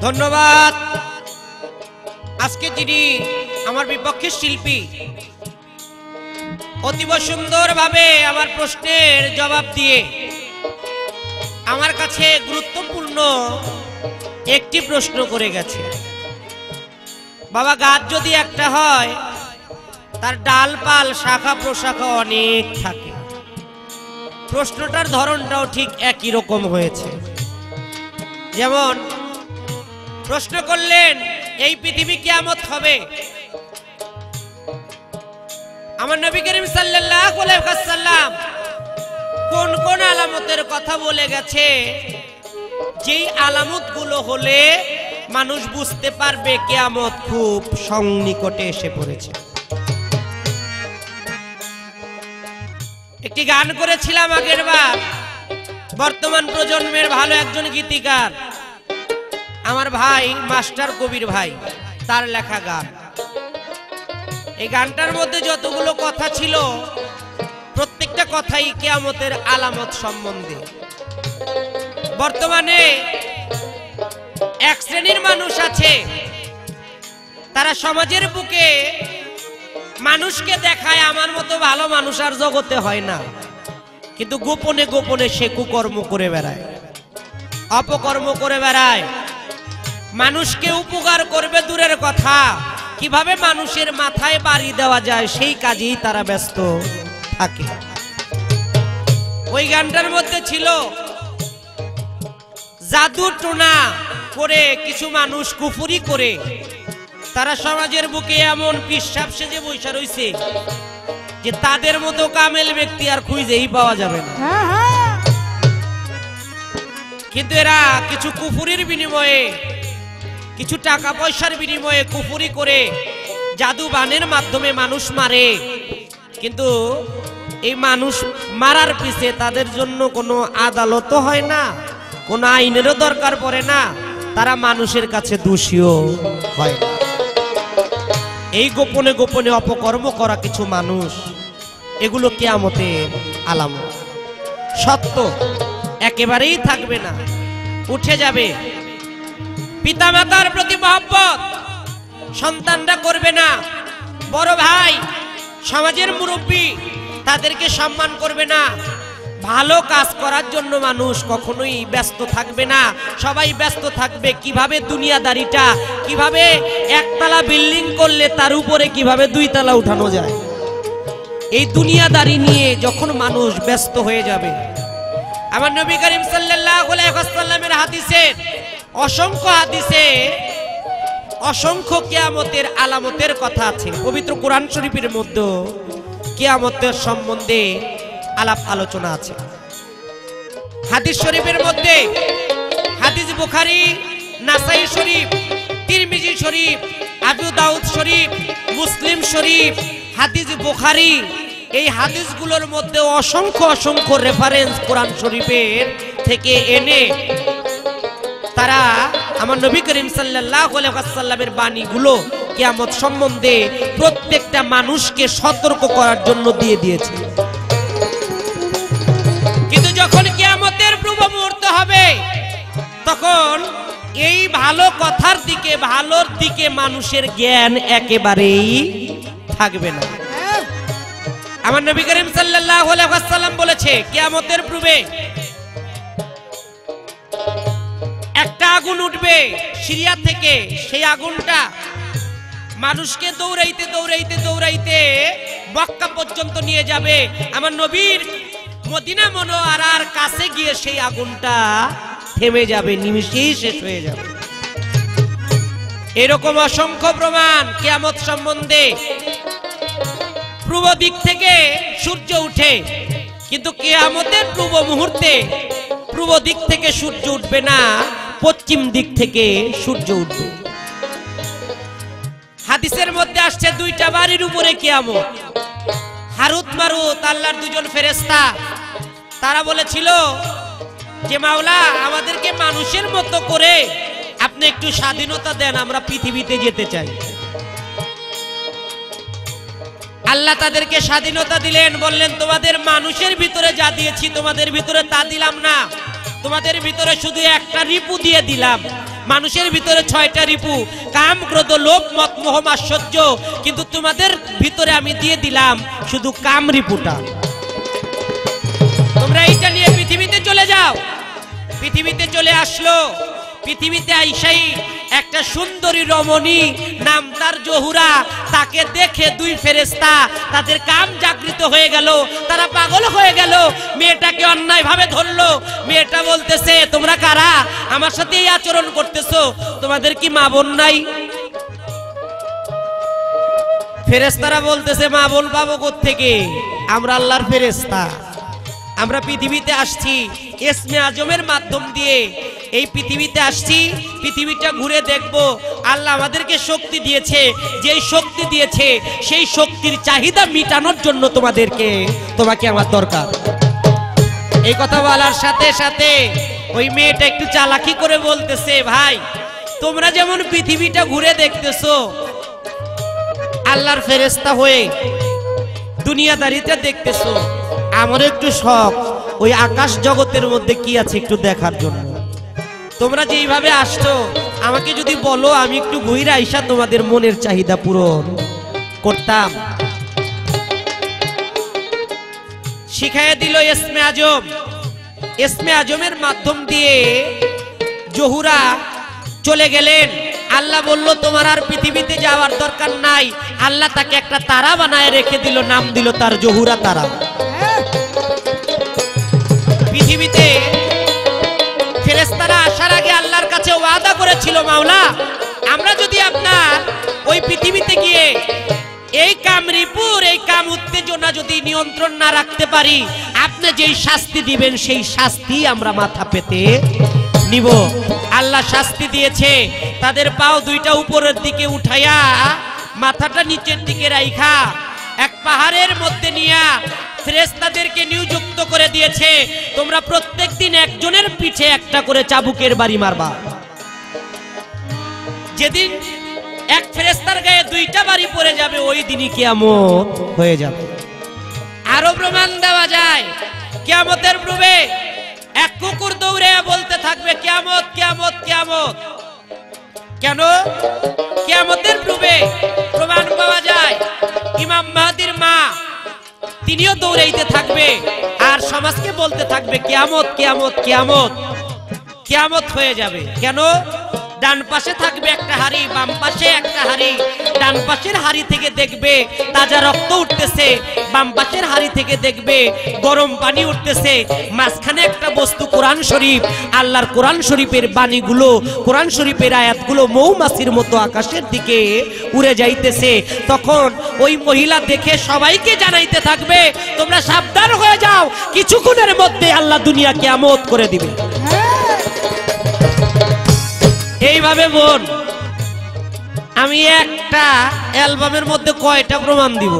ধন্যবাদ। আজকে যিনি আমার বিপক্ষের শিল্পী অতীব সুন্দরভাবে আমার প্রশ্নের জবাব দিয়ে আমার কাছে গুরুত্বপূর্ণ একটি প্রশ্ন করে গেছে। বাবা, গাছ যদি একটা হয় তার ডালপাল শাখা প্রশাখা অনেক থাকে। প্রশ্নটার ধরনটাও ঠিক একই রকম হয়েছে। যেমন প্রশ্ন করলেন, এই পৃথিবী কিয়ামত হবে। আমার নবী করিম সাল্লাল্লাহু আলাইহি ওয়াসাল্লাম কোন কোন আলামতের কথা বলে গেছে, যেই আলামতগুলো হলে মানুষ বুঝতে পারবে কিয়ামত খুব সন্নিকটে এসে পড়েছে। একটি গান করেছিলাম আগের বার, বর্তমান প্রজন্মের ভালো একজন গীতিকার আমার ভাই মাস্টার কবির ভাই, তার লেখা গান। এই গানটার মধ্যে যতগুলো কথা ছিল প্রত্যেকটা কথাই কিয়ামতের আলামত সম্বন্ধে। বর্তমানে এক শ্রেণীর মানুষ আছে, তারা সমাজের বুকে মানুষকে দেখায় আমার মতো ভালো মানুষ আর জগতে হয় না, কিন্তু গোপনে গোপনে সে কুকর্ম করে বেড়ায়, অপকর্ম করে বেড়ায়। মানুষকে উপকার করবে দূরের কথা, কিভাবে মানুষের মাথায় বাড়ি দেওয়া যায় সেই কাজেই তারা ব্যস্ত থাকে। ওই গানটার মধ্যে ছিল, জাদু টোনা করে কিছু মানুষ কুফরি করে তারা সমাজের বুকে এমন পিশাব সেজে বসে রইছে যে তাদের মতো কামেল ব্যক্তি আর খুঁজেই পাওয়া যাবে না। কিন্তু এরা কিছু কুফরির বিনিময়ে, কিছু টাকা পয়সার বিনিময়ে কুফরি করে জাদু বানের মাধ্যমে মানুষ মারে। কিন্তু এই মানুষ মারার পিছে তাদের জন্য কোনো আদালতও হয় না, কোনো আইনেরও দরকার পড়ে না, তারা মানুষের কাছে দোষীও হয় না। এই গোপনে গোপনে অপকর্ম করা কিছু মানুষ, এগুলো কিয়ামতের আলামত। সত্য একেবারেই থাকবে না, উঠে যাবে। পিতামাতার প্রতি মহব্বত সন্তানরা করবে না, বড় ভাই সমাজের মুরব্বী তাদেরকে সম্মান করবে না। ভালো কাজ করার জন্য মানুষ কখনোই ব্যস্ত থাকবে না, সবাই ব্যস্ত থাকবে কিভাবে দুনিয়াদারিটা, কিভাবে একতলা বিল্ডিং করলে তার উপরে কিভাবে দুইতলা উঠানো যায়। এই দুনিয়াদারি নিয়ে যখন মানুষ ব্যস্ত হয়ে যাবে, আমার নবী করিম সাল্লাল্লাহু আলাইহি ওয়াসাল্লামের হাদিসে, অসংখ্য হাদিসে অসংখ্য কিয়ামতের আলামতের কথা আছে। পবিত্র কোরআন শরীফের মধ্যে কিয়ামতের সম্বন্ধে আলাপ আলোচনা আছে। হাদিস শরীফের মধ্যে হাদিস বুখারী, নাসাই শরীফ, তিরমিজি শরীফ, আবু দাউদ শরীফ, মুসলিম শরীফ, হাদিস বুখারী, এই হাদিসগুলোর মধ্যে অসংখ্য অসংখ্য রেফারেন্স কোরআন শরীফের থেকে এনে তারা আমার নবী করিম সাল্লাল্লাহু আলাইহি ওয়াসাল্লামের বাণীগুলো কিয়ামত সম্বন্ধে প্রত্যেকটা মানুষকে সতর্ক করার জন্য দিয়ে দিয়েছে। কিন্তু যখন কিয়ামতের পূর্ব মুহূর্ত হবে, তখন এই ভালো কথার দিকে, ভালোর দিকে মানুষের জ্ঞান একেবারেই থাকবে না। আমার নবী করিম সাল্লাল্লাহু আলাইহি ওয়াসাল্লাম বলেছে, কিয়ামতের পূর্বে একটা আগুন উঠবে সিরিয়া থেকে, সেই আগুনটা মানুষকে দৌড়াইতে দৌড়াইতে দৌড়াইতে মক্কা পর্যন্ত নিয়ে যাবে। আমার নবীর মদিনা মুনাওয়ারার কাছে গিয়ে সেই আগুনটা থেমে যাবে, নিমিষেই শেষ হয়ে যাবে। এরকম অসংখ্য প্রমাণ কিয়ামত সম্বন্ধে। পূর্ব দিক থেকে সূর্য উঠে, কিন্তু কিয়ামতের পূর্ব মুহূর্তে পূর্ব দিক থেকে সূর্য উঠবে না, পশ্চিম দিক থেকে সূর্য উঠবে। হাদিসের মধ্যে আসছে দুইটা বাড়ির উপরে কিয়ামত। হারুত মারুত আল্লাহর দুজন ফেরেশতা, তারা বলেছিল যে মাওলা, আমাদেরকে মানুষের মতো করে আপনি একটু স্বাধীনতা দেন, আমরা পৃথিবীতে যেতে চাই। আল্লাহ তাদেরকে স্বাধীনতা দিলেন, বললেন তোমাদের মানুষের ভিতরে যা দিয়েছি তোমাদের ভিতরে তা দিলাম না, তোমাদের ভিতরে শুধু একটা রিপু দিয়ে দিলাম। মানুষের ভিতরে 6টা রিপু, কাম, ক্রোধ, লোভ, মদ, মোহ, মাৎসর্য, কিন্তু তোমাদের ভিতরে আমি দিয়ে দিলাম শুধু কাম রিপুটা। তোমরা এইটা নিয়ে পৃথিবীতে চলে যাও। পৃথিবীতে চলে আসলো, পৃথিবীতে আইসাই একটা সুন্দরী রমণী, নাম তার জহুরা, তাকে দেখে দুই ফেরেশতা তাদের কাম জাগৃত হয়ে গেল, তারা পাগল হয়ে গেল। মেয়েটাকে অন্যায় ভাবে ধরলো। মেয়েটা বলতেছে, তোমরা কারা, আমার সাথে এই আচরণ করতেছো, তোমাদের কি মা বোন নাই? ফেরেশতারা বলতেছে, মা বোন পাবো কোত্থেকে, আমরা আল্লাহর ফেরেশতা, আমরা পৃথিবীতে আসছি ইসমে আজমের মাধ্যম দিয়ে। এই পৃথিবীতে আসছি, পৃথিবীটা ঘুরে দেখব। আল্লাহ আমাদেরকে শক্তি দিয়েছে, যেই শক্তি দিয়েছে সেই শক্তির চাহিদা মিটানোর জন্য তোমাকে আমার দরকার। এই কথা বলার সাথে সাথে ওই মেয়েটা একটু চালাকি করে বলতেছে, ভাই তোমরা যেমন পৃথিবীটা ঘুরে দেখতেছো, আল্লাহর ফেরেশতা হয়ে দুনিয়াদারিটা দেখতেছো, আমার একটু শখ ওই আকাশ জগতের মধ্যে কি আছে একটু দেখার জন্য। তোমরা যেইভাবে আসছো, আমাকে যদি বলো আমি একটু ঘুরে আইসা তোমাদের মনের চাহিদা পূরণ করতাম। শিখাইয়া দিল ইসমে আজম। ইসমে আজমের মাধ্যম দিয়ে জহুরা চলে গেলেন। আল্লাহ বলল, তোমার আর পৃথিবীতে যাওয়ার দরকার নাই। আল্লাহ তাকে একটা তারা বানায় রেখে দিল, নাম দিল তার জহুরা তারা। পৃথিবীতে ফেরেশতারা আসার আগে আল্লাহর কাছে ওয়াদা করেছিল, মাওলা আমরা যদি আপনার ওই পৃথিবীতে গিয়ে এই কাম রিপুর, এই কাম উত্তেজনা যদি নিয়ন্ত্রণ না রাখতে পারি, আপনি যেই শাস্তি দিবেন সেই শাস্তি আমরা মাথা পেতে নিব। আল্লাহ শাস্তি দিয়েছে, তাদের পাও দুইটা উপরের দিকে উঠাইয়া মাথাটা নিচের দিকে রাইখা এক পাহাড়ের মধ্যে নিয়া ফেরেশতাদেরকে নিযুক্ত করে দিয়েছে, তোমরা প্রত্যেকদিন একজনের পিঠে একটা করে চাবুকের বাড়ি মারবা। যেদিন এক ফেরেশতার গায়ে দুইটা বাড়ি পড়ে যাবে, ওই দিনই কিয়ামত হয়ে যাবে। আরো প্রমাণ দেওয়া যায়, কিয়ামতের পূর্বে এক কুকুর দৌড়ে বলতে থাকবে, কিয়ামত কিয়ামত কিয়ামত। কেন? কিয়ামতের পূর্বে প্রমাণ পাওয়া যায়, ইমাম মাহদির মা তিনিও দৌড়াইতে থাকবে আর সমাজকে বলতে থাকবে, কিয়ামত কিয়ামত কিয়ামত। কিয়ামত হয়ে যাবে। কেন? ডান পাশে থাকবে একটা হাড়ি, বাম পাশে একটা হাড়ি। ডান পাশের হাড়ি থেকে দেখবে তাজা রক্ত উঠতেছে, বাম পাশের হাড়ি থেকে দেখবে গরম পানি উঠতেছে। মাঝখানে একটা বস্তু কোরআন শরীফ। আল্লাহর কোরআন শরীফের বাণীগুলো, কোরআন শরীফের আয়াতগুলো মৌমাছির মতো আকাশের দিকে উড়ে যাইতেছে। তখন ওই মহিলা দেখে সবাইকে জানাইতে থাকবে, তোমরা সাবধান হয়ে যাও, কিছুক্ষণের মধ্যে আল্লাহ দুনিয়া কিয়ামত করে দিবে। এইভাবে বোন, আমি একটা অ্যালবামের মধ্যে কয়টা প্রমাণ দিব?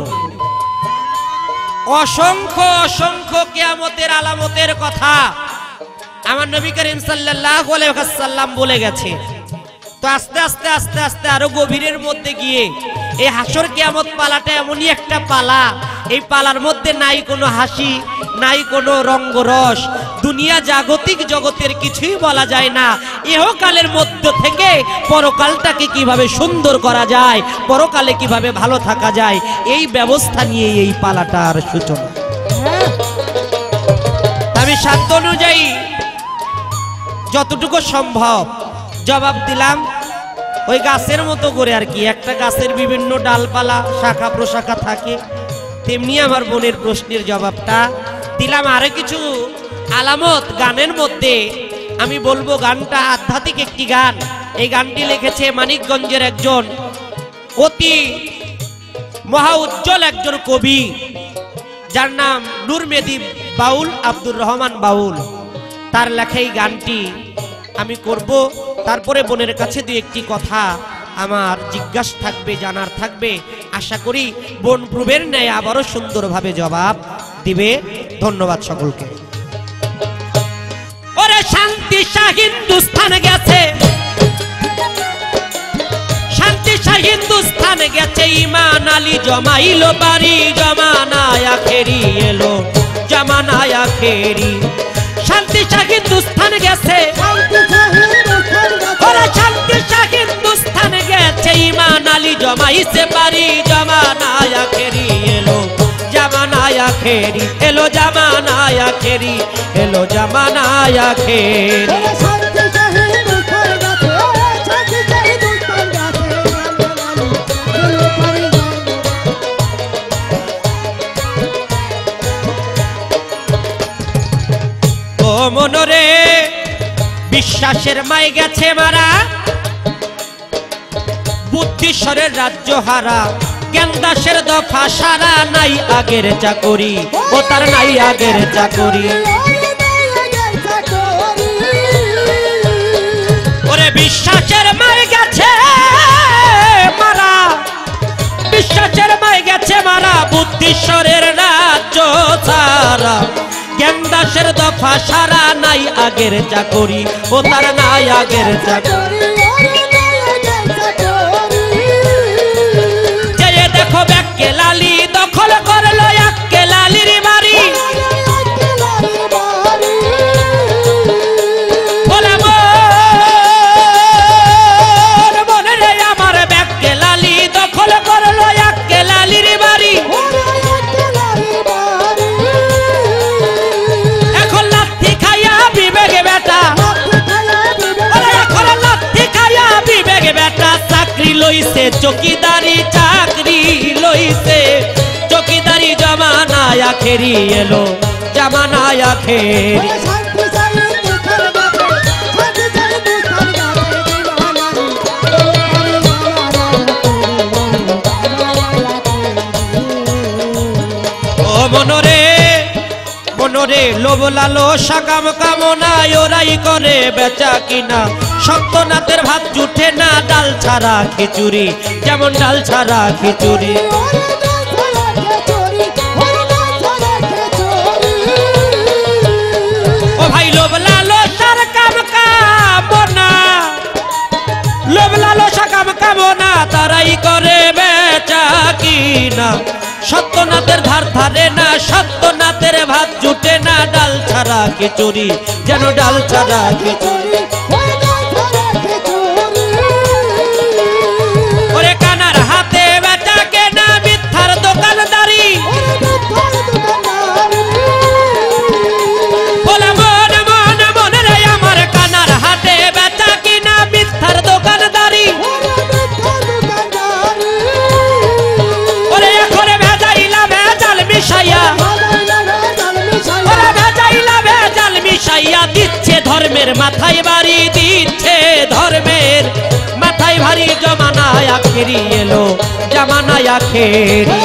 অসংখ্য অসংখ্য কিয়ামতের আলামতের কথা আমার নবী করিম সাল্লাল্লাহু আলাইহি ওয়াসাল্লাম বলে গেছে। তো আস্তে আস্তে আস্তে আস্তে আরো গভীরের মধ্যে গিয়ে এই হাসর কিয়ামত পালাটা এমনই একটা পালা, এই পালার মধ্যে নাই কোনো হাসি, নাই কোনো রঙ্গরস। দুনিয়া জাগতিক জগতের কিছুই বলা যায় না। ইহকালের মধ্য থেকে পরকালটাকে কিভাবে সুন্দর করা যায়, পরকালে কিভাবে ভালো থাকা যায়, এই ব্যবস্থা নিয়ে এই পালাটার সূচনা। আমি সাধ্য অনুযায়ী যতটুকু সম্ভব জবাব দিলাম, ওই গাছের মতো করে আর কি। একটা গাছের বিভিন্ন ডালপালা শাখা প্রশাখা থাকে, তেমনি আমার বোনের প্রশ্নের জবাবটা দিলাম। আরো কিছু আলামত গানের মধ্যে আমি বলবো। গানটা আধ্যাত্মিক একটি গান। এই গানটি লিখেছে মানিকগঞ্জের একজন অতি মহা উজ্জ্বল একজন কবি, যার নাম নূর মেদি বাউল, আব্দুর রহমান বাউল। তার লেখা এই গানটি আমি করব। তারপরে বোনের কাছে দুই একটি কথা আমার জিজ্ঞাসা থাকবে, জানার থাকবে। আশা করি বোন পূর্বের ন্যায় আবারও সুন্দরভাবে জবাব দিবে। ধন্যবাদ সকলকে। ওরে শান্তি শাহ হিন্দুস্তান গেছে, শান্তি শাহ হিন্দুস্তান গেছে, ইমান আলী জমাইলো বাড়ি, জমানায় আখেরি এলো, জমানায় আখেরি। শান্তি শাহ হিন্দুস্তান গেছে, আখেরি, এলো জামানায় আখেরি, এলো জামানায় আখেরি। ও মনরে বিশ্বাসের মাই গেছে মারা, বুদ্ধিশ্বরের রাজ্য হারা, জ্ঞানদাসের দফা সারা, নাই আগের চাকরি, ও তার নাই আগের চাকরি। ওরে বিশ্বাসের মাই গেছে মারা, বিশ্বাসের মাই গেছে মারা, বুদ্ধিশ্বরের রাজ্য সারা, জ্ঞানদাসের দফা সারা, নাই আগের চাকরি, ও তার নাই আগের চাকরি। দেখো ব্যাককে লালি দখল করলো এক্কে লালির বাড়ি, বলে মনে রে আমার ব্যাককে লালি দখল করলো এক্কে লালির বাড়ি। এখন লাথি খাইয়া বিবেক বেটা, এখন লাথি খাইয়া বিবেক বেটা, চাকরি লইছে চকিদারি, চাকরি লইছে চকিদারি, জামানায় আখেরি, এলো জামানায় আখেরি। ও মনরে মনরে লোভ লালসা কাম কামনায় ওরাই করে বেচা কিনা, সত্যনাথের ভাত জুটে না, ডাল ছাড়া খিচুড়ি, যেমন ডাল ছাড়া খিচুড়ি। ও ভাই লোভ লালসার কাম কামনা, লোভ লালসা কাম কামনা, তারাই করে বেচা কিনা, সত্যনাথের ধার ধারে না, সত্যনাথের ভাত জুটে না, ডাল ছাড়া খিচুড়ি, যেন ডাল ছাড়া খিচুড়ি। ওরে কানার হাতে বেচা কেনা, মিথ্যার দোকানদারি, বলে মন রে আমার কানার হাতে বেচা কিনা, মিথ্যার দোকানদারি। ওরে এখন ভেজাইলা ভেজাল মিশাইয়া, ওরে ভেজাইলা ভেজাল মিশাইয়া, দিচ্ছে ধর্মের মাথায় বাড়ি, দিচ্ছে ধর্মের মাথায় ভারী, জামানায় আখেরি, এলো জামানায় আখেরি।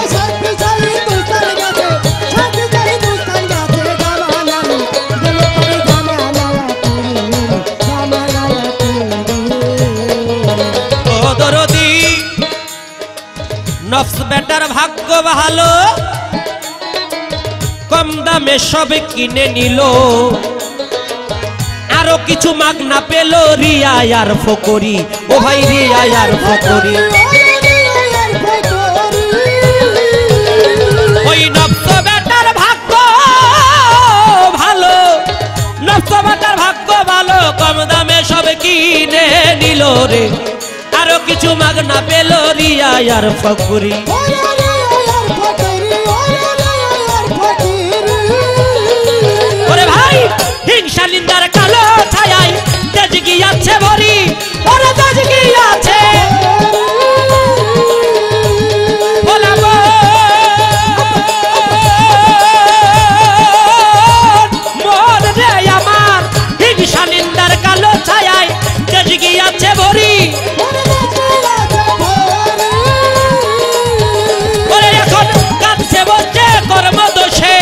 ও দরদি নফস বেটার ভাগ্য ভালো, কম দামে সব কিনে নিল, আরো কিছু মাগনা পেল, রিয়া আর ফকরি, ও ভাই রিয়া আর ফকরি। ওই নফস বেটার ভাগ্য ভালো, নফস বেটার ভাগ্য ভালো, কম দামে সব কিনে নিল রে, আরো কিছু মাগনা পেল, রিয়া আর ফকরি। ওরে ভাই হিংসা নিন্দার কালো ছায়ায় তেজ গিয়াছে ভরি, ওরে তেজ গিয়াছে, বলে মন রে আমার, হিংসা নিন্দার কালো ছায়ায় তেজ গিয়াছে ভরি। ওরে এখন কাঁদছে বলছে কর্ম দোষে,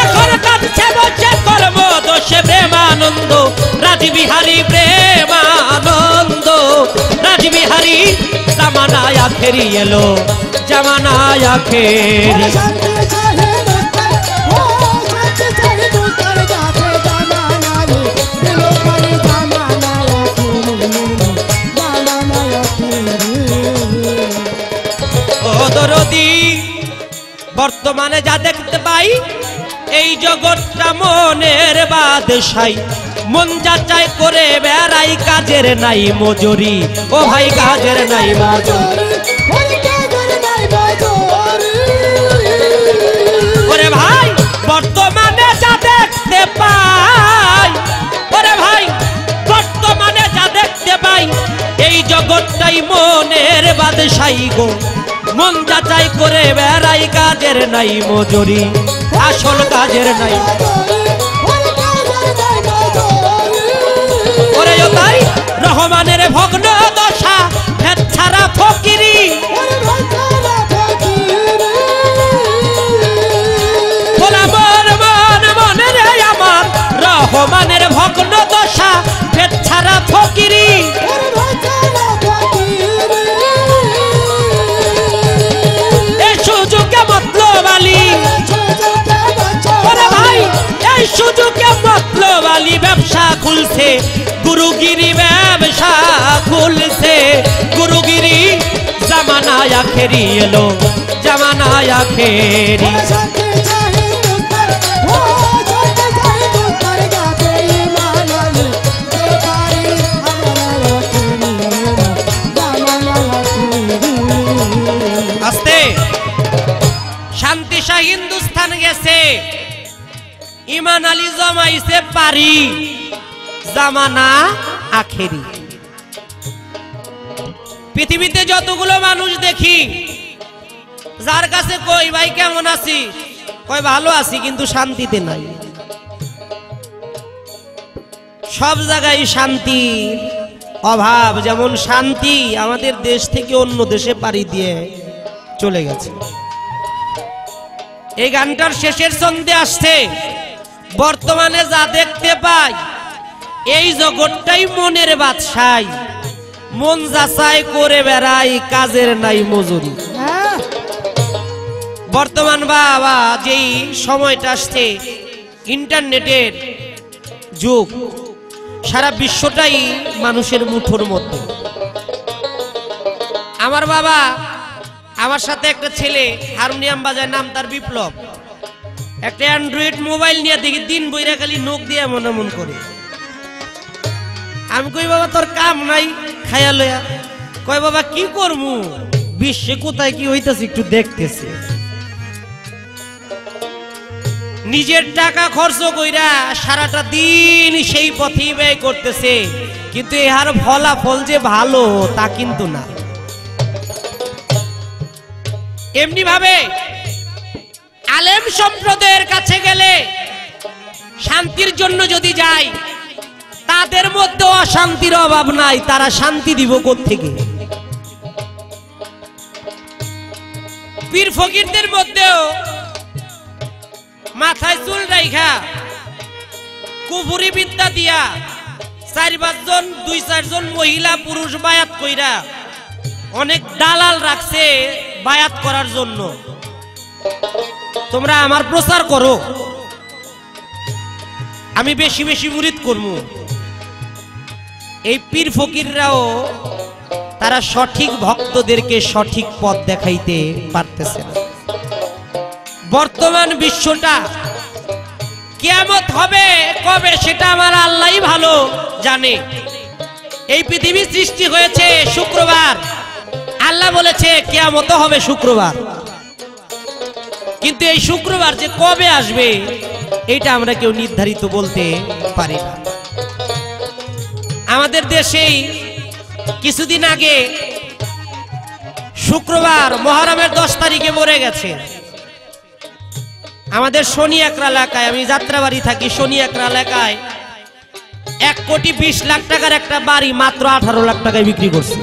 এখন কাঁদছে বলছে কর্ম দোষে, প্রেমানন্দ রাজবিহারী, প্রেমানন্দ রাজবিহারী, জামানায় আখেরি, এলো জামানায় আখেরি। ও দরদি বর্তমানে যা দেখতে পাই, এই জগৎটা মনের বাদশাই, মন যাচাই করে বেড়াই, কাজের নাই মজুরি, ও ভাই কাজের নাই মজুরি। ওরে ভাই বর্তমানে যা দেখতে পাই, ওরে ভাই বর্তমানে যা দেখতে পাই, এই জগৎটাই মনের বাদশাহী গো। মন যাচাই করে বেড়াই, কাজের নাই মজুরি, আসল কাজের নাই। ওরে তাই রহমানের ভগ্ন দশা, ভেদ ছাড়া ফকিরি। রহমানের ভগ্ন দশা, ভেদ ছাড়া ফকিরি। এই সুযোগে মতলবালি, ওরে ভাই এই সুযোগে মতলবালি ব্যবসা খুলছে, গুরুগিরি ব্যবসা খুলছে, গুরুগিরি। জামানায় আখেরি এলো, জামানায় আখেরি। আস্তে শান্তি শাহ হিন্দুস্তান গেছে, ইমান আলী জমাইছে পারি, জামানা আখেরি। পৃথিবীতে যতগুলো মানুষ দেখি, যার কাছে কই ভাই কেমন আছিস, কই ভালো আছি, কিন্তু শান্তিতে নাই। সব জায়গায় শান্তির অভাব। যেমন শান্তি আমাদের দেশ থেকে অন্য দেশে পাড়ি দিয়ে চলে গেছে। এই গানটার শেষের ছন্দে আসছে, বর্তমানে যা দেখতে পাই, এই জগৎটাই মনের বাদশাই, মন যাচাই করে বেড়াই, কাজের নাই মজুরি। বর্তমান বাবা যেই সময়টা আসছে, ইন্টারনেটের যুগ, সারা বিশ্বটাই মানুষের মুঠোর মধ্যে। আমার বাবা আমার সাথে একটা ছেলে হারমোনিয়াম বাজায়, নাম তার বিপ্লব, একটা অ্যান্ড্রয়েড মোবাইল নিয়ে দেখি দিন বইরা খালি নখ দিয়ে এমন এমন করে। আমি কই বাবা তোর কাম নাই খায়া লয়া? কয় বাবা কি করমু, বিশ্বে কোথায় কি হইতেছে একটু দেখতেছি। নিজের টাকা খরচ কইরা সারাটা দিন সেই পথেই ব্যয় করতেছে, কিন্তু এর ফলাফল যে ভালো তা কিন্তু না। এমনি ভাবে আলেম সম্প্রদায়ের কাছে গেলে, শান্তির জন্য যদি যাই, তাদের মধ্যে অশান্তির অভাব নাই, তারা শান্তি দিব কোত্থেকে? পীর ফকিরদের মধ্যেও মাথায় চুল রাইখা কুফুরি বিদ্যা দিয়া 4-5 জন 2-4 জন মহিলা পুরুষ বায়াত কইরা অনেক দালাল রাখছে বায়াত করার জন্য। তোমরা আমার প্রচার করো, আমি বেশি বেশি মুরিদ করবো। এই পীর ফকিররাও তারা সঠিক ভক্তদেরকে সঠিক পথ দেখাইতে পারতেছে না। বর্তমান বিশ্বটা কিয়ামত হবে কবে সেটা আমার আল্লাহই ভালো জানে। এই পৃথিবী সৃষ্টি হয়েছে শুক্রবার, আল্লাহ বলেছে কিয়ামত হবে শুক্রবার, কিন্তু এই শুক্রবার যে কবে আসবে এটা আমরা কেউ নির্ধারিত বলতে পারি না। আমাদের দেশেই কিছুদিন আগে শুক্রবার মহরমের 10 তারিখে মরে গেছে। আমাদের শনিয়াকড়া এলাকায়, আমি যাত্রাবাড়ি থাকি, শনিয়াকড়া এলাকায় 1,20,00,000 টাকার একটা বাড়ি মাত্র 18 লাখ টাকায় বিক্রি করছে।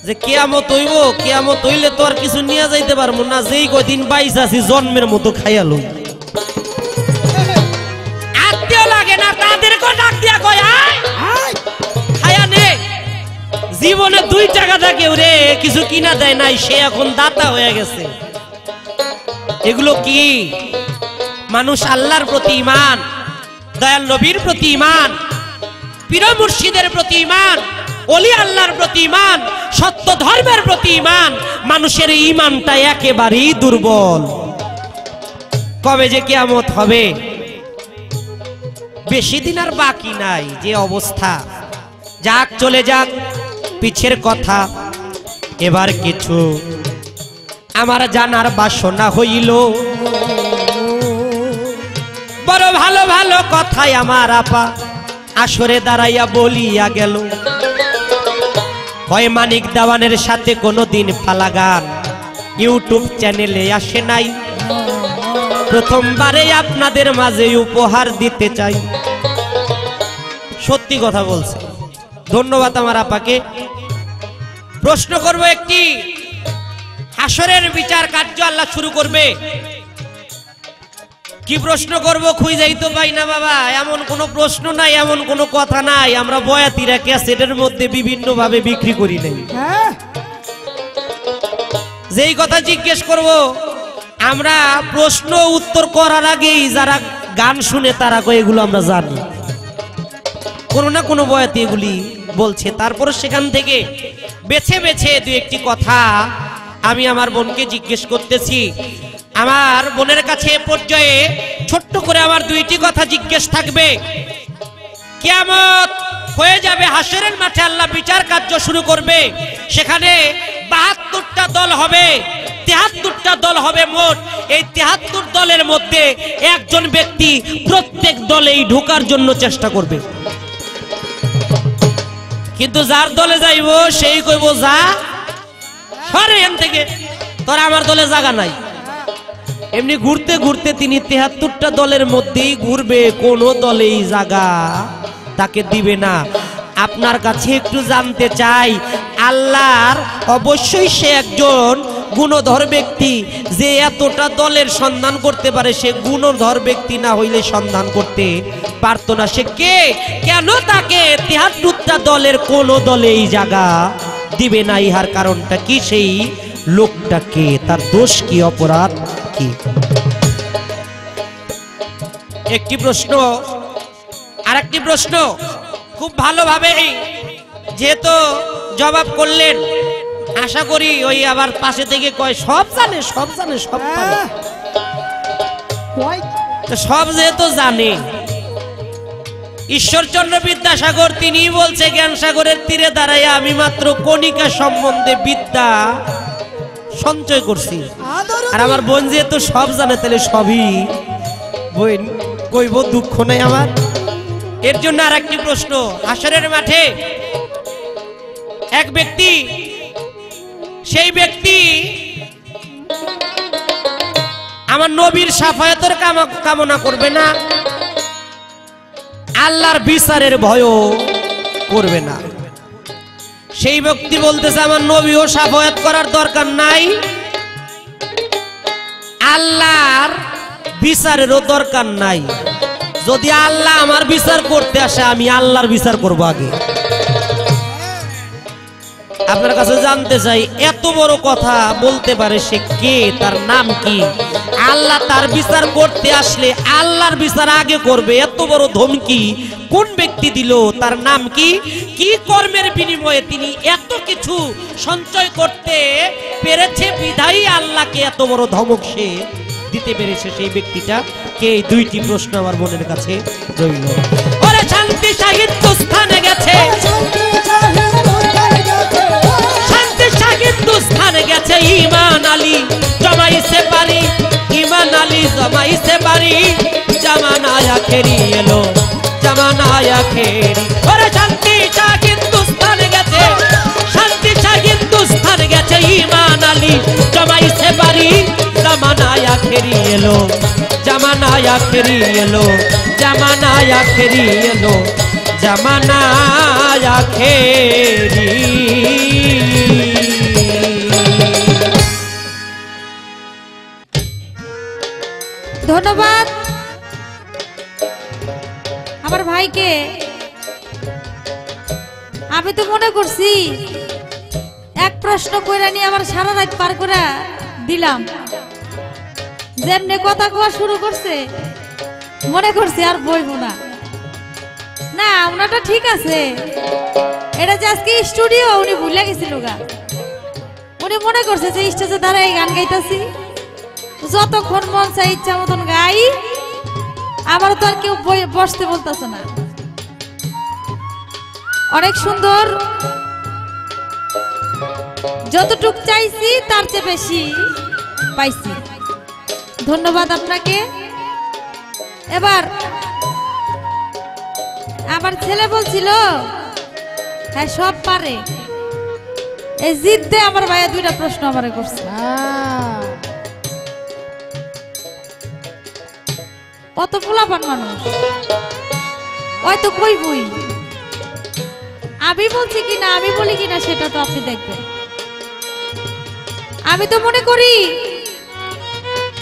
যে কিয়ামত হইব, কিয়ামত হইলে তো আর কিছু নিয়ে যাইতে পারবো না, যেই কদিন বাইস আছি জন্মের মতো খাইয়া লই। আত্মীয় লাগে না তাদেরকে ডাক দিয়া কয় আয় খাইয়া নে। জীবনে 2 টাকা থাকে রে কিছু কিনা দেয় নাই, সে এখন দাতা হয়ে গেছে। এগুলো কি? মানুষ আল্লাহর প্রতি ঈমান, দয়াল নবীর প্রতি ঈমান, পীর মুর্শিদের প্রতি ঈমান, ওলি আল্লাহর প্রতি ঈমান, সত্য ধর্মের প্রতি ঈমান। মানুষের ঈমানটা একেবারেই দুর্বল। কবে যে কিয়ামত হবে বেশি দিন আর বাকি নাই। যে অবস্থা, যাক চলে যাক পিছের কথা, এবার কিছু আমার জানার বাসনা হইল, বড় ভালো ভালো কথাই আমার আপা আসরে দাঁড়াইয়া বলিয়া গেল। হয় মানিক দেওয়ানের সাথে কোনোদিন ফালা গান ইউটিউব চ্যানেলে আসে নাই, প্রথমবারে আপনাদের মাঝে উপহার দিতে চাই। সত্যি কথা বলছে, ধন্যবাদ আমার আপাকে। প্রশ্ন করব একটি, হাসরের বিচার কার্য আল্লাহ শুরু করবে। কি প্রশ্ন করব খুঁজেই তো পাই না বাবা, এমন কোনো প্রশ্ন নাই, এমন কোনো কথা নাই আমরা বয়াতিরা ক্যাসেটের মধ্যে বিভিন্ন ভাবে বিক্রি করি নাই। যেই কথা জিজ্ঞেস করব আমরা প্রশ্ন উত্তর করার আগেই যারা গান শুনে তারা কয় এগুলো আমরা জানি, কোনো না কোনো বয়াতি এগুলি বলছে। তারপর সেখান থেকে বেছে বেছে দুই একটি কথা আমি আমার বোনকে জিজ্ঞেস করতেছি। আমার বোনের কাছে পর্যায়ে ছোট্ট করে আমার দুইটি কথা জিজ্ঞেস থাকবে। কিয়ামত হয়ে যাবে, হাসরের মাঠে আল্লাহ বিচার কার্য শুরু করবে, সেখানে ৭২টা দল হবে, ৭৩টা দল হবে মোট। এই ৭৩ দলের মধ্যে একজন ব্যক্তি প্রত্যেক দলেই ঢোকার জন্য চেষ্টা করবে, কিন্তু যার দলে যাইব সেই কইব যা সরে এখান থেকে, তোরা আমার দলে জায়গা নাই। এমনি ঘুরতে ঘুরতে তিনি ৭৩টা দলের মধ্যেই ঘুরবে, কোন দলেই জায়গা তাকে দিবে না। আপনার কাছে একটু জানতে চাই, আল্লাহর অবশ্যই সে একজন গুণধর ব্যক্তি, যে এতটা দলের সন্ধান করতে পারে, সে গুণধর ব্যক্তি না হইলে সন্ধান করতে পারত না। সে কে, কেন তাকে ৭৩টা দলের কোন দলেই জায়গা দিবে না? ইহার কারণটা কি? সেই লোকটাকে, তার দোষ কি, অপরাধ কি? একটি প্রশ্ন। আরেকটি প্রশ্ন খুব ভালোভাবে যেহেতু জবাব করলেন, আশা করি ওই আবার পাশে থেকে কয় সব জানে, সব জানে, সব পারে। সব যেহেতু জানে, ঈশ্বরচন্দ্র বিদ্যাসাগর তিনি বলছে জ্ঞান সাগরের তীরে দাঁড়ায় আমি মাত্র কণিকা সম্বন্ধে বিদ্যা সঞ্চয় করছি। আর আমার বোন যেহেতু সব জানে, তাহলে সবই বোন কইব, দুঃখ নাই আমার। এর জন্য আর একটি প্রশ্ন, হাসরের মাঠে এক ব্যক্তি, সেই ব্যক্তি আমার নবীর শাফায়াতের কামনা করবে না, আল্লাহর বিচারের ভয়ও করবে না। সেই ব্যক্তি বলতেছে আমার নবীও শাফায়াত করার দরকার নাই, আল্লাহর বিচারেরও দরকার নাই। যদি আল্লাহ আমার বিচার করতে আসে, আমি আল্লাহর বিচার করব আগে। আপনার কাছে জানতে চাই, এত বড় কথা বলতে পারে সে কে, তার নাম কি? আল্লাহ তার বিচার করতে আসলে আল্লাহর বিচার আগে করবে, এত বড় ধমকি কোন ব্যক্তি দিল? তার নাম কি? কি কর্মের বিনিময়ে তিনি এত কিছু সঞ্চয় করতে পেরেছে বিধায়ী আল্লাহকে এত বড় ধমক সে দিতে পেরেছে? সেই ব্যক্তিটা কে? এই দুইটি প্রশ্ন আমার মনের কাছে রইল। ওরে শান্তি সাহিত্য স্থানে গেছে, শান্তি সাহিত্য স্থানে গেছে ইমান আলী জমাইছে পারি, ইমান আলী জমাইছে পারি, জামানায় আখেরি এলো, জামানায় আখেরি। ওরে শান্তি সাহিত্য স্থানে গেছে, শান্তি সাহিত্য স্থানে গেছে ইমান আলী জমাইছে পারি, জামানায় আখেরি এলো, জামানায় আখেরি এলো, জামানায় আখেরি এলো, জামানায় আখেরি। ধন্যবাদ আমার ভাইকে। আমি তো মনে করছি এক প্রশ্ন কইরা নিয়ে আমার সারা রাত পার করে দিলাম, যেমনি কথা কোয়া শুরু করছে মনে করছি আর বইবো না। না, ওনাটা ঠিক আছে, এটা যে আজকে স্টুডিও উনি ভুলে গেছিল গা। উনি মনে করছে যে স্টেজে দাঁড়ায় গান গাইতেছি, যতক্ষণ মন চাই ইচ্ছা মতন গাই, আমার তো আর কেউ বসতে বলতেছে না। অনেক সুন্দর যতটুক চাইছি তার চেয়ে বেশি পাইছি। ধন্যবাদ আপনাকে। এবার আমার ছেলে বলছিল হ্যাঁ সব পারে, এই জিদ্দে আমার ভাইয়া দুইটা প্রশ্ন আমারে করছে। কত পোলাপান মানুষ হয়তো কই বই, আমি বলছি কিনা আমি বলি কিনা সেটা তো আপনি দেখবেন। আমি তো মনে করি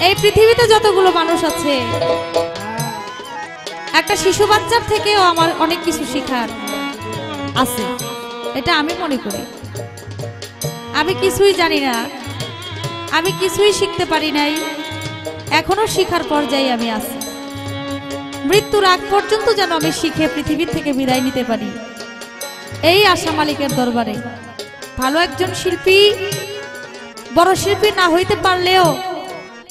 এই পৃথিবীতে যতগুলো মানুষ আছে একটা শিশু বাচ্চার থেকেও আমার অনেক কিছু শেখার আছে, এটা আমি মনে করি। আমি কিছুই জানি না, আমি কিছুই শিখতে পারি নাই, এখনো শিখার পর্যায়ে আমি আছি। মৃত্যুর আগ পর্যন্ত যেন আমি শিখে পৃথিবী থেকে বিদায় নিতে পারি, এই আশা মালিকের দরবারে। ভালো একজন শিল্পী, বড় শিল্পী না হইতে পারলেও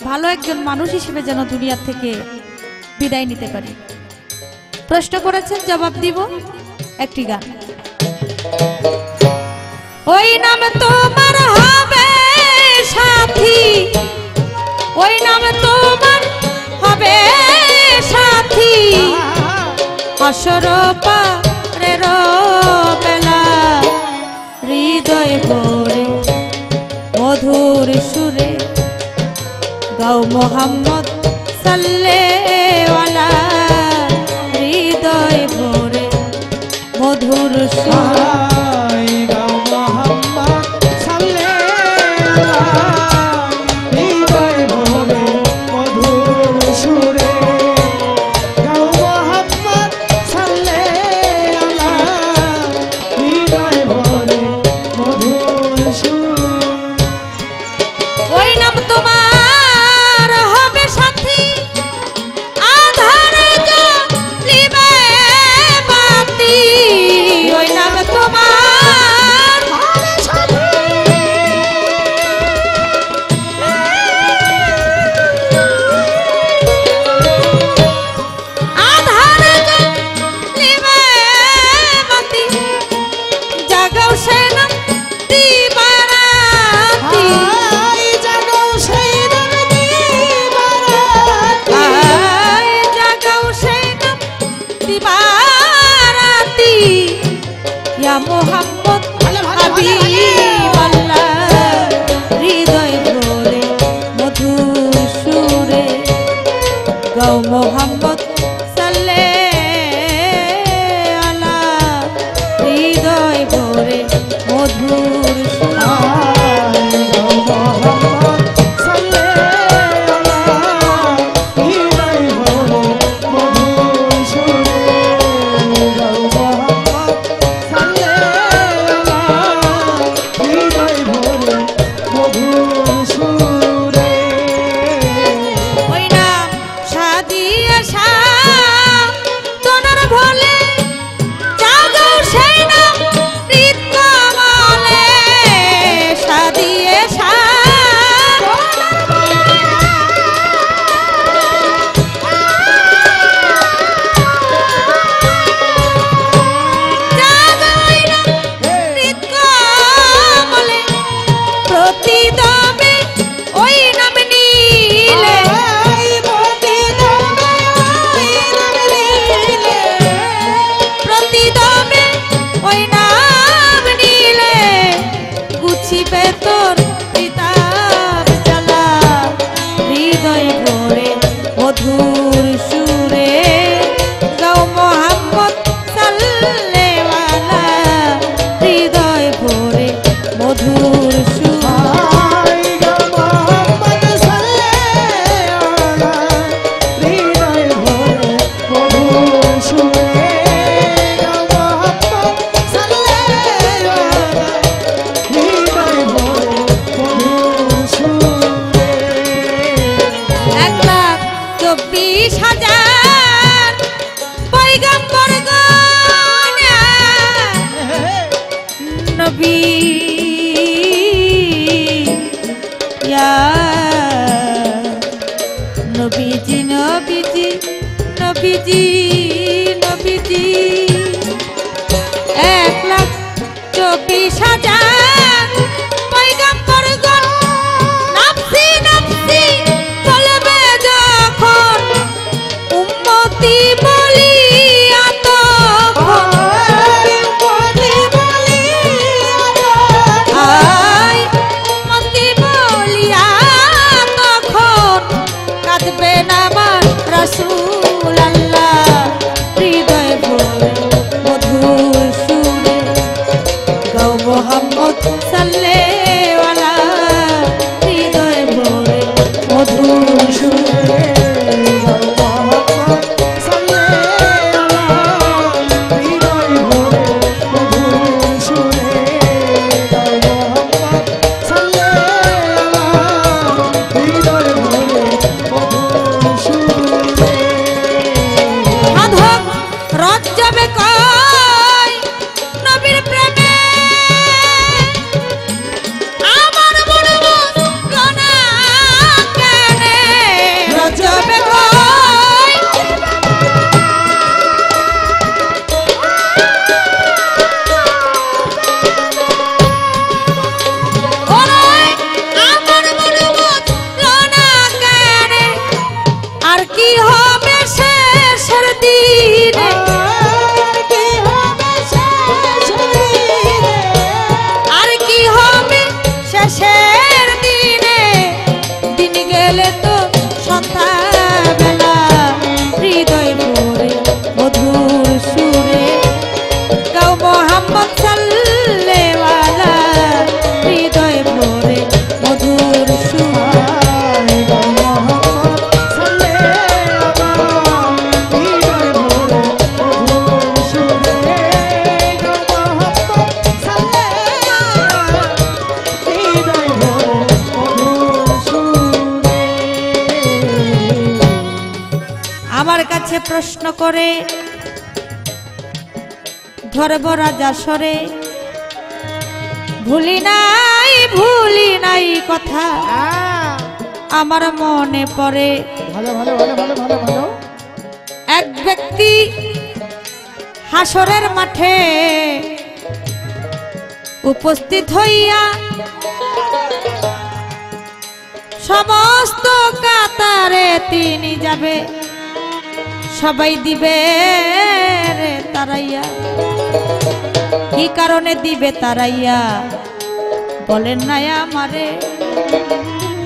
ভালো একজন মানুষ হিসেবে যেন দুনিয়া থেকে বিদায় নিতে পারি। প্রশ্ন করেছেন, জবাব দিব একটি গান। ওই নাম তোমার হবে সাথী, ওই নাম তোমার হবে সাথী, হাসর পারের বেলা হৃদয় ভরে মধুর সুরে গাও মোহাম্মদ সাল্লেওয়ালা, হৃদয় ভরে মধুর সুরে গাও মোহাম্মদ সাল্লেওয়ালা, হৃদয় ভরে মধুর সুরে গাও মোহাম্মদ সাল্লেওয়ালা, হৃদয় ভরে মধুর সুরে। ওই নাম তোমার হবে সাথী, আধারে জ্বলিবে বাতি, ওই নাম তোমার হবে সাথী, আধারে জ্বলিবে বাতি, জাগাও সে নাম দিবারাতি, জাগাও সেই নাম দিবারাতি, ইয়া মোহাম্মদ হাবিবাল্লাহ, হৃদয় ভরে মধুর সুরে গাও মোহাম্মদ সাল্লেওয়ালা, হৃদয় ভরে মধুর সুরে গাও মোহাম্মদ সাল্লেওয়ালা, হৃদয় ভরে মধুর সুরে গাও মোহাম্মদ সাল্লেওয়ালা, হৃদয় ভরে মধুর সুরে। ওই নাম সাদিয়া শাহ তোনার ভোলে, জাগাও সেই নাম হৃদ কমলে, সাদিয়া শাহ জাগাও এই নাম হৃদ কমলে, প্রতিদমে ওই নাম নিলে, প্রতিদমে ওই নাম নিলে, প্রতিদমে ওই নাম নিলে, গুছিবে তোর কিতাব জ্বালা, হৃদয় ভরে মধুর সুরে গাও মোহাম্মদ সাল্লেওয়ালা, হৃদয় ভরে মধুর সুরে গাও মোহাম্মদ সাল্লেওয়ালা, হৃদয় ভরে মধুর সুরে গাও মোহাম্মদ সাল্লেওয়ালা, হৃদয় ভরে মধুর সুরে। 1,24,000 পয়গম্বর গণা নবী, ইয়া নবীজি নবীজি নবীজি নবীজি, 1,24,000 করে ধরব রাজা সরে, ভুলি নাই কথা আমার মনে পড়ে। ভালো ভালো ভালো ভালো ভালো ভালো। এক ব্যক্তি হাসরের মাঠে উপস্থিত হইয়া সমস্ত কাতারে তিনি যাবে, সবাই দিবে রে তারাইয়া। কি কারণে দিবে তারাইয়া বলেন না আমারে?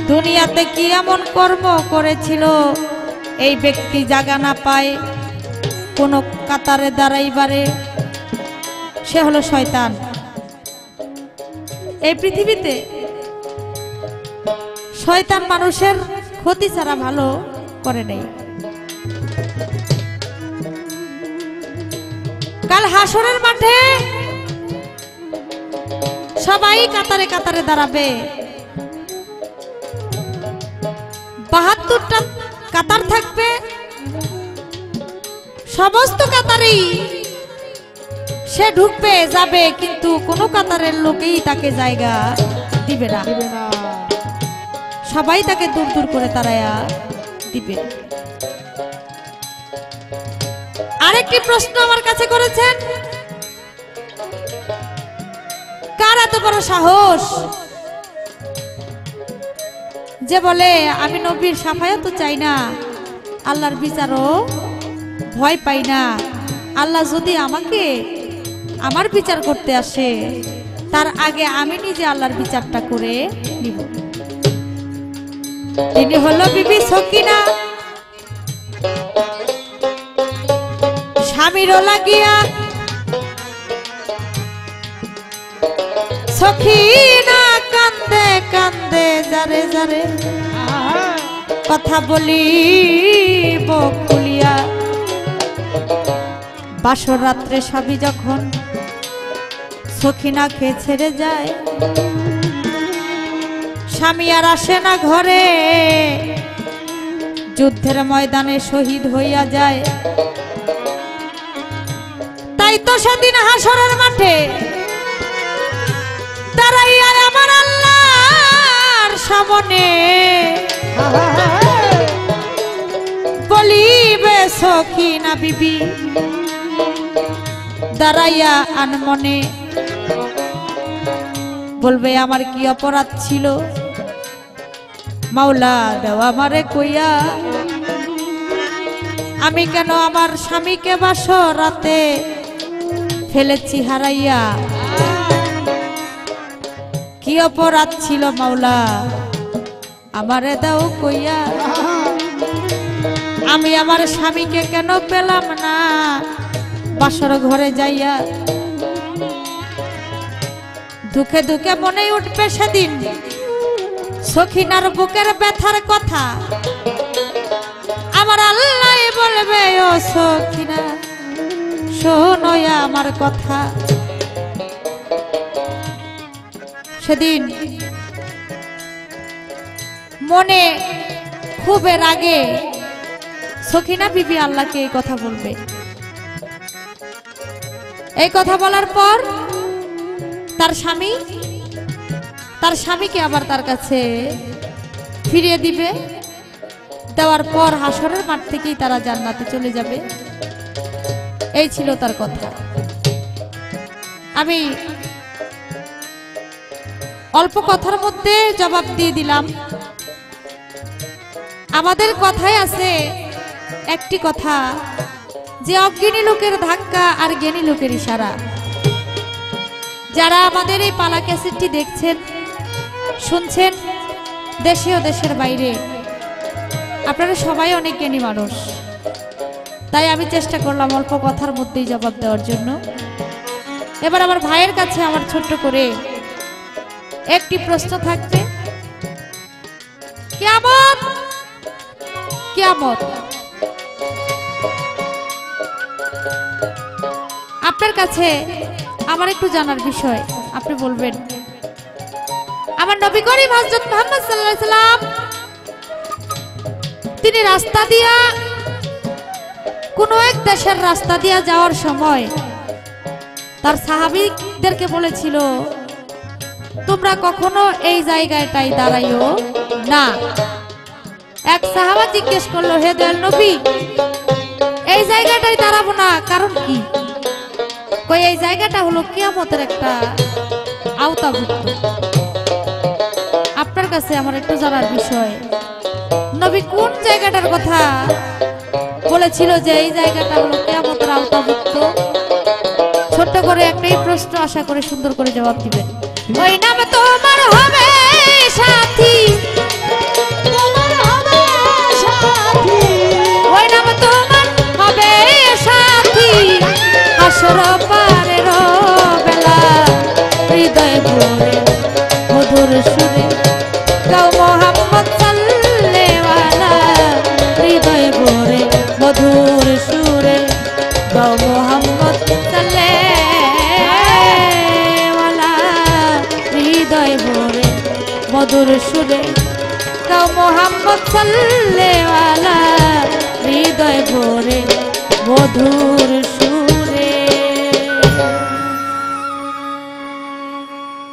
দুনিয়াতে কি এমন কর্ম করেছিল এই ব্যক্তি জাগা না পায় কোন কাতারে দাঁড়াইবারে? সে হলো শয়তান। এই পৃথিবীতে শয়তান মানুষের ক্ষতি ছাড়া ভালো করে নেই। কাল হাসরের মাঠে সবাই কাতারে কাতারে দাঁড়াবে, 72টা কাতার থাকবে, সমস্ত কাতারেই সে ঢুকবে যাবে, কিন্তু কোনো কাতারের লোকেই তাকে জায়গা দিবে না, সবাই তাকে দূর দূর করে তাড়ায়া দিবে। আরেকটি প্রশ্ন আমার কাছে করেছেন, কার এত বড় সাহস যে বলে আমি নবীর সাফায়াত চাই না, আল্লাহর বিচারও ভয় পাই না, আল্লাহ যদি আমাকে আমার বিচার করতে আসে তার আগে আমি নিজে আল্লাহর বিচারটা করে নিব। তিনি হলো বিবি সকিনা, স্বামীরও লাগিয়া সখিনা কান্দে কান্দে যারে যারে কথা বলি বকুলিয়া। বাসর রাত্রে স্বামী যখন সখিনাকে ছেড়ে যায়, স্বামী আর আসে না ঘরে, যুদ্ধের ময়দানে শহীদ হইয়া যায়। তাই তো সেদিন হাসরের মাঠে দাঁড়াইয়া আমার আল্লাহর সামনে বলিবে সখিনা বিবি দাঁড়াইয়া আনমনে, বলবে আমার কি অপরাধ ছিল মাওলা দেওয়া আমারে কইয়া, আমি কেন আমার স্বামীকে বাসর রাতে ফেলেছি হারাইয়া, কি অপরাধ ছিল মাওলা আমারে দাও কইয়া, আমি আমার স্বামীকে কেন পেলাম না বাসর ঘরে যাইয়া। দুঃখে দুঃখে মনে উঠবে সেদিন সখিনার বুকের ব্যথার কথা, আমার আল্লাহ বলবে ও সখিনা শোনো আমার কথা। সেদিন মনে খুব রাগে সখিনা বিবি আল্লাহকে এই কথা বলবে। এই কথা বলার পর তার স্বামীকে আবার তার কাছে ফিরিয়ে দিবে। দেওয়ার পর হাসরের মাঠ থেকেই তারা জান্নাতে চলে যাবে। এই ছিল তার কথা। আমি অল্প কথার মধ্যে জবাব দিয়ে দিলাম। আমাদের কথায় আছে একটি কথা যে অজ্ঞানী লোকের ধাক্কা আর জ্ঞানী লোকের ইশারা। যারা আমাদের এই পালা ক্যাসেটটি দেখছেন শুনছেন দেশে ও দেশের বাইরে, আপনারা সবাই অনেক জ্ঞানী মানুষ, তাই আমি চেষ্টা করলাম অল্প কথার মধ্যেই জবাব দেওয়ার জন্য। এবার আমার ভাইয়ের কাছে আমার ছোট্ট করে একটি প্রশ্ন থাকবে, কিয়ামত কিয়ামত আপনার কাছে আমার একটু জানার বিষয়, আপনি বলবেন। আমার নবী করিম হযরত মুহাম্মদ সাল্লাল্লাহু আলাইহি সাল্লাম তিনি রাস্তা দিয়া কোনো এক দেশের রাস্তা দিয়ে যাওয়ার সময় তার সাহাবীদেরকে বলেছিল, তোমরা কখনো এই জায়গাটায় দাঁড়াইও না। এক সাহাবা জিজ্ঞেস করলো, হে দয়াল নবী, এই জায়গাটায় দাঁড়াবো না, কারণ কি? কই এই জায়গাটা হলো কিয়ামতের একটা আওতাভুক্ত। আপনার কাছে আমার একটু জানার বিষয়, নবী কোন জায়গাটার কথা বলেছিল যে এই জায়গাটা হলো কিয়ামতের আওতাভুক্ত? ছোট্ট করে একটাই প্রশ্ন, আশা করে সুন্দর করে জবাব দিবেন। ওই নাম তোমার হবে সাথী, তোমার হবে সাথী, ওই নাম তোমার হবে সাথী, হাসর পারের বেলা হৃদয় ভরে মধুর সুরে গাও মোহাম্মদ সাল্লেওয়ালা, হৃদয় ভরে মধুর সুরে গাও মোহাম্মদ সাল্লেওয়ালা, হৃদয় ভরে মধুর সুরে গাও মোহাম্মদ সাল্লেওয়ালা।